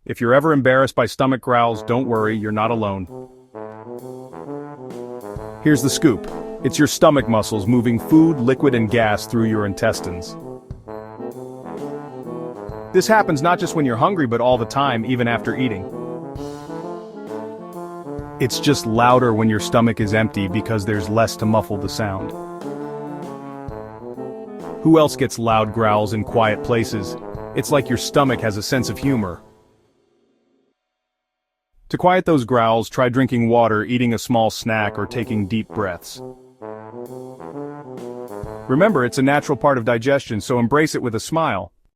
If you're ever embarrassed by stomach growls, don't worry, you're not alone. Here's the scoop. It's your stomach muscles moving food, liquid, and gas through your intestines. This happens not just when you're hungry, but all the time, even after eating. It's just louder when your stomach is empty because there's less to muffle the sound. Who else gets loud growls in quiet places? It's like your stomach has a sense of humor. To quiet those growls, try drinking water, eating a small snack, or taking deep breaths. Remember, it's a natural part of digestion, so embrace it with a smile.